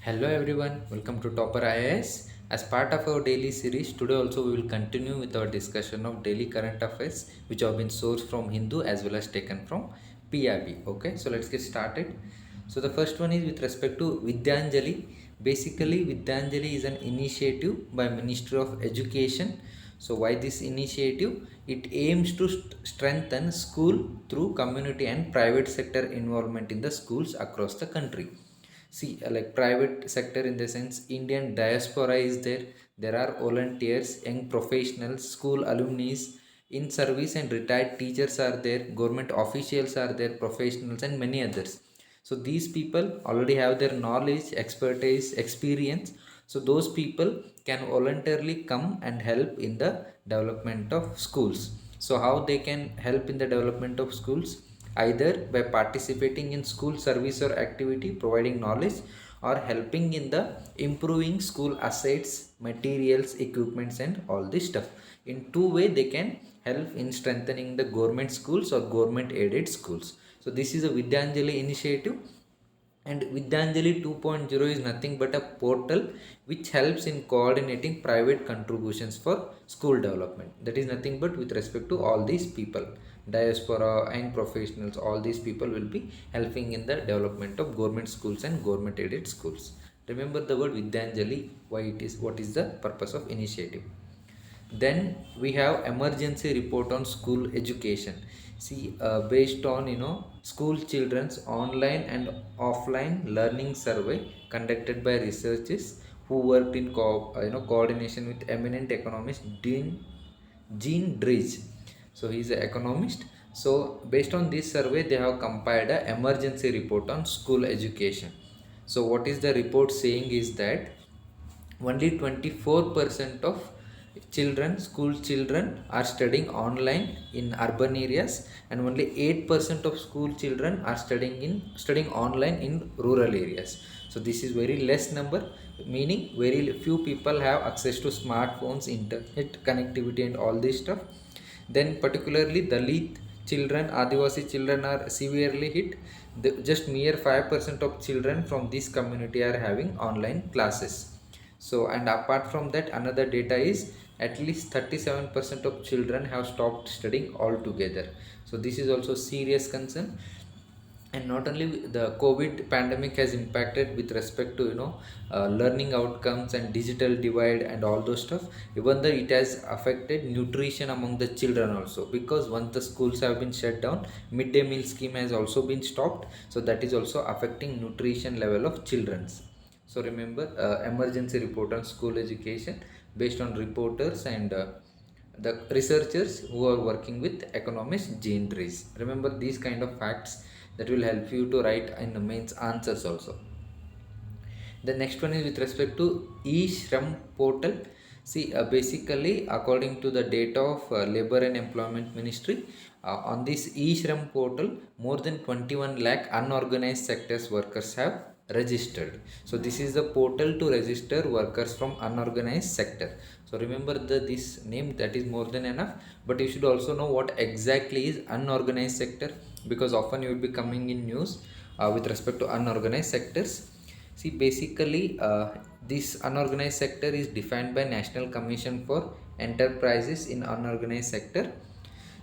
Hello everyone, welcome to Topper IAS. As part of our daily series, today also we will continue with our discussion of daily current affairs which have been sourced from Hindu as well as taken from PIB. Okay, so let's get started. So the first one is with respect to Vidyanjali. Basically, Vidyanjali is an initiative by Ministry of Education. So why this initiative? It aims to strengthen school through community and private sector involvement in the schools across the country. See, like private sector in the sense Indian diaspora is there. There are volunteers, young professionals, school alumni, in service and retired teachers are there, government officials are there, professionals and many others. So these people already have their knowledge, expertise, experience. So those people can voluntarily come and help in the development of schools. So how they can help in the development of schools? Either by participating in school service or activity, providing knowledge, or helping in the improving school assets, materials, equipments and all this stuff. In two way they can help in strengthening the government schools or government aided schools. So this is a Vidyanjali initiative, and Vidyanjali 2.0 is nothing but a portal which helps in coordinating private contributions for school development. That is nothing but with respect to all these people, diaspora and professionals, all these people will be helping in the development of government schools and government aided schools. Remember the word Vidyanjali, why it is, what is the purpose of initiative. Then we have emergency report on school education. See, based on school children's online and offline learning survey conducted by researchers who worked in coordination with eminent economist Jean Drige. So he is an economist. So based on this survey, they have compiled an emergency report on school education. So what is the report saying is that only 24% of school children are studying online in urban areas, and only 8% of school children are studying online in rural areas. So this is very less number, meaning very few people have access to smartphones, internet connectivity and all this stuff. Then particularly Dalit children, Adivasi children are severely hit. Just mere 5% of children from this community are having online classes. So, and apart from that, another data is at least 37% of children have stopped studying altogether. So this is also serious concern. And not only the COVID pandemic has impacted with respect to learning outcomes and digital divide and all those stuff. Even though it has affected nutrition among the children also, because once the schools have been shut down, midday meal scheme has also been stopped. So that is also affecting nutrition level of children's. So remember, emergency report on school education based on reporters and the researchers who are working with economist Jean Dries. Remember these kind of facts that will help you to write in the mains answers also. The next one is with respect to e-shram portal. See, basically according to the data of labor and employment ministry, on this e-shram portal more than 21 lakh unorganized sectors workers have registered. So this is the portal to register workers from unorganized sector. So remember this name, that is more than enough. But you should also know what exactly is unorganized sector, because often you will be coming in news with respect to unorganized sectors. See, basically, this unorganized sector is defined by National Commission for Enterprises in Unorganized Sector.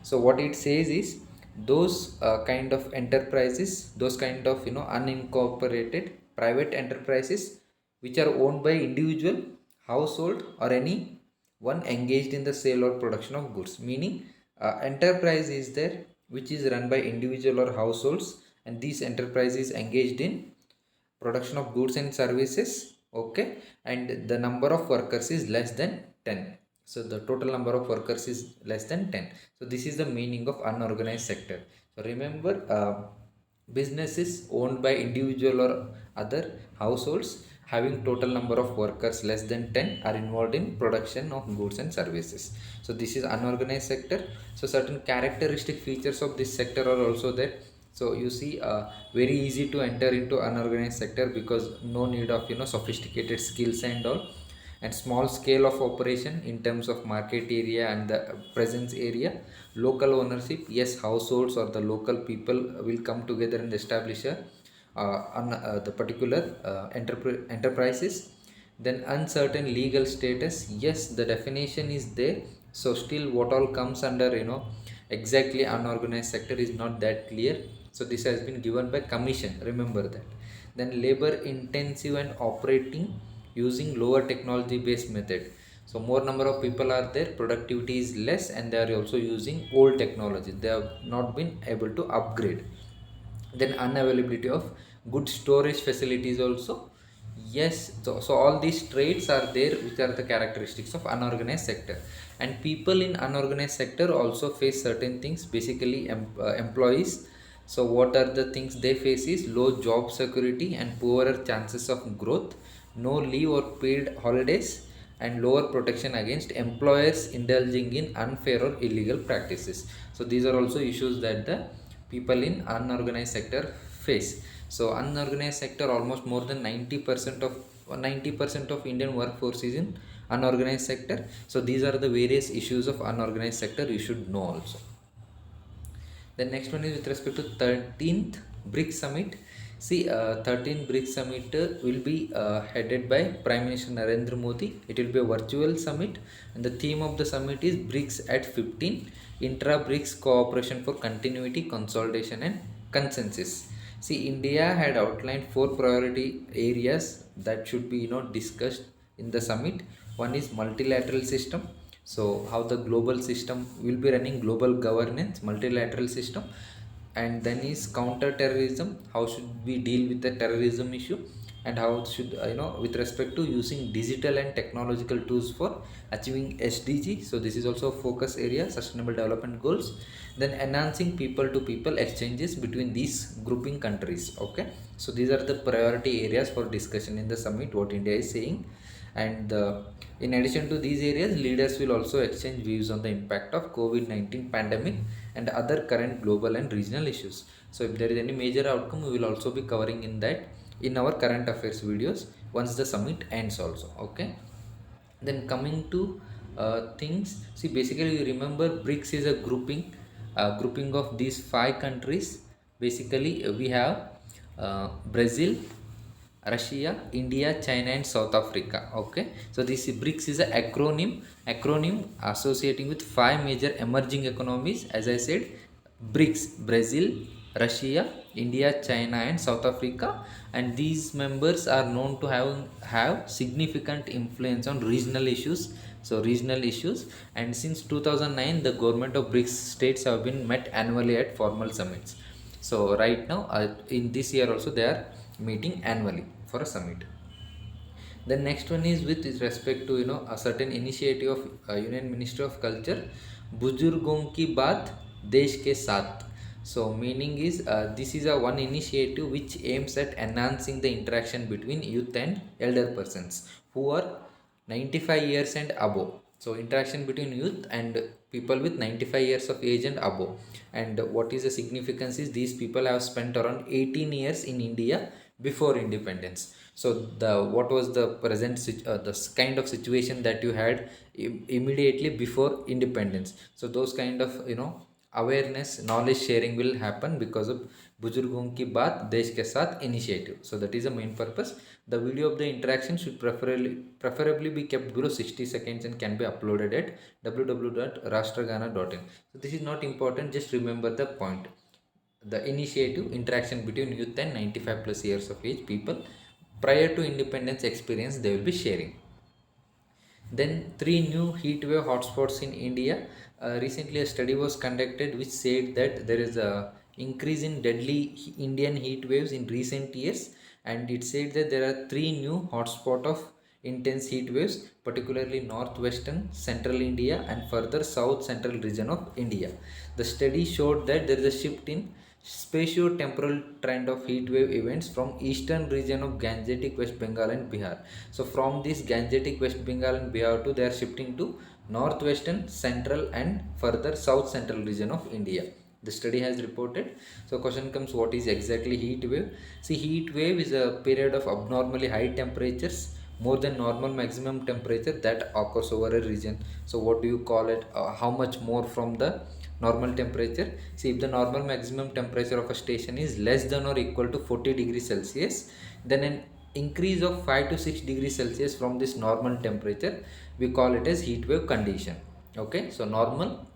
So, what it says is those kind of enterprises, those kind of unincorporated private enterprises which are owned by individual, household, or any one engaged in the sale or production of goods. Meaning, enterprise is there which is run by individual or households, and these enterprises engaged in production of goods and services. Okay, and the number of workers is less than 10. So the total number of workers is less than 10. So this is the meaning of unorganized sector. So remember, businesses owned by individual or other households having total number of workers less than 10 are involved in production of goods and services. So this is unorganized sector. So certain characteristic features of this sector are also there. So you see, very easy to enter into unorganized sector because no need of sophisticated skills and all, and small scale of operation in terms of market area and the presence area. Local ownership, yes, households or the local people will come together and establish a the particular enterprises. Then uncertain legal status, yes, the definition is there. So still what all comes under exactly unorganized sector is not that clear. So this has been given by commission, remember that. Then labor intensive and operating using lower technology based method. So more number of people are there, productivity is less, and they are also using old technology, they have not been able to upgrade. Then unavailability of good storage facilities also. Yes, so all these traits are there, which are the characteristics of unorganized sector. And people in unorganized sector also face certain things, basically employees. So what are the things they face is low job security and poorer chances of growth, no leave or paid holidays, and lower protection against employers indulging in unfair or illegal practices. So these are also issues that the people in unorganized sector face. So unorganized sector, almost more than 90% of Indian workforce is in unorganized sector. So these are the various issues of unorganized sector you should know also. The next one is with respect to 13th BRICS Summit. See, 13th BRICS Summit will be headed by Prime Minister Narendra Modi. It will be a virtual summit, and the theme of the summit is BRICS at 15, Intra-BRICS Cooperation for Continuity, Consolidation and Consensus. See, India had outlined four priority areas that should be discussed in the summit. One is multilateral system, so how the global system will be running, global governance, multilateral system. And then is counter terrorism, how should we deal with the terrorism issue, and how should with respect to using digital and technological tools for achieving SDG. So this is also a focus area, sustainable development goals. Then enhancing people to people exchanges between these grouping countries. Okay, so these are the priority areas for discussion in the summit, what India is saying. And in addition to these areas, leaders will also exchange views on the impact of COVID-19 pandemic and other current global and regional issues. So if there is any major outcome, we will also be covering in that in our current affairs videos once the summit ends also. Okay, then coming to things, see, basically you remember BRICS is a grouping of these five countries. Basically we have Brazil, Russia, India, China, and South Africa. Okay, so this BRICS is an acronym associating with five major emerging economies. As I said, BRICS: Brazil, Russia, India, China, and South Africa. And these members are known to have significant influence on regional issues. So regional issues, and since 2009, the government of BRICS states have been met annually at formal summits. So right now, in this year also, they are meeting annually for a summit. The next one is with respect to a certain initiative of Union Ministry of Culture, बुजुर्गों की बात देश के साथ. So meaning is this is a one initiative which aims at enhancing the interaction between youth and elder persons who are 95 years and above. So interaction between youth and people with 95 years of age and above. And what is the significance is these people have spent around 18 years in India before independence. So the what was the the kind of situation that you had immediately before independence. So those kind of awareness, knowledge sharing will happen because of बुजुर्गों की बात देश के साथ initiative. So that is the main purpose. The video of the interaction should preferably be kept below 60 seconds and can be uploaded at www.rashtragana.in. So this is not important, just remember the point. The initiative, interaction between youth and 95 plus years of age people prior to independence experience they will be sharing. Then three new heat wave hotspots in India. Recently, a study was conducted which said that there is a increase in deadly Indian heat waves in recent years, and it said that there are three new hotspots of intense heat waves, particularly northwestern, central India, and further south central region of India. The study showed that there is a shift in spatio-temporal trend of heat wave events from eastern region of Gangetic West Bengal and Bihar. So from this Gangetic West Bengal and Bihar to, they are shifting to northwestern, central, and further south central region of India. The study has reported. So question comes, what is exactly heat wave? See, heat wave is a period of abnormally high temperatures, more than normal maximum temperature, that occurs over a region. So what do you call it? How much more from the normal temperature. See, if the normal maximum temperature of a station is less than or equal to 40 degrees Celsius, then an increase of 5 to 6 degrees Celsius from this normal temperature, we call it as heat wave condition. Okay, so normal,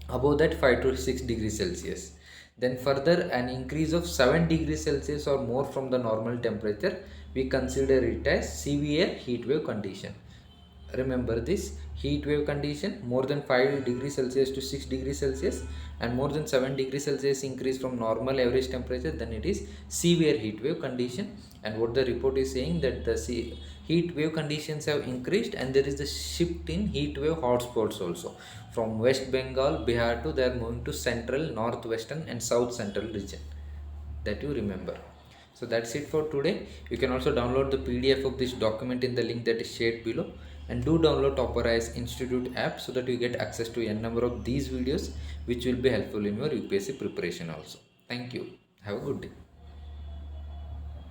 above that 5 to 6 degrees Celsius. Then further, an increase of 7 degrees Celsius or more from the normal temperature, we consider it as severe heat wave condition. Remember this, heat wave condition, more than 5 degrees Celsius to 6 degrees Celsius and more than 7 degrees Celsius increase from normal average temperature, then it is severe heat wave condition. And what the report is saying, that the heat wave conditions have increased and there is a shift in heat wave hotspots also. From West Bengal, Bihar to, they are moving to central, northwestern and south central region, that you remember. So that's it for today. You can also download the PDF of this document in the link that is shared below, and do download Topper IAS Institute app so that you get access to a number of these videos which will be helpful in your UPSC preparation also. Thank you. Have a good day.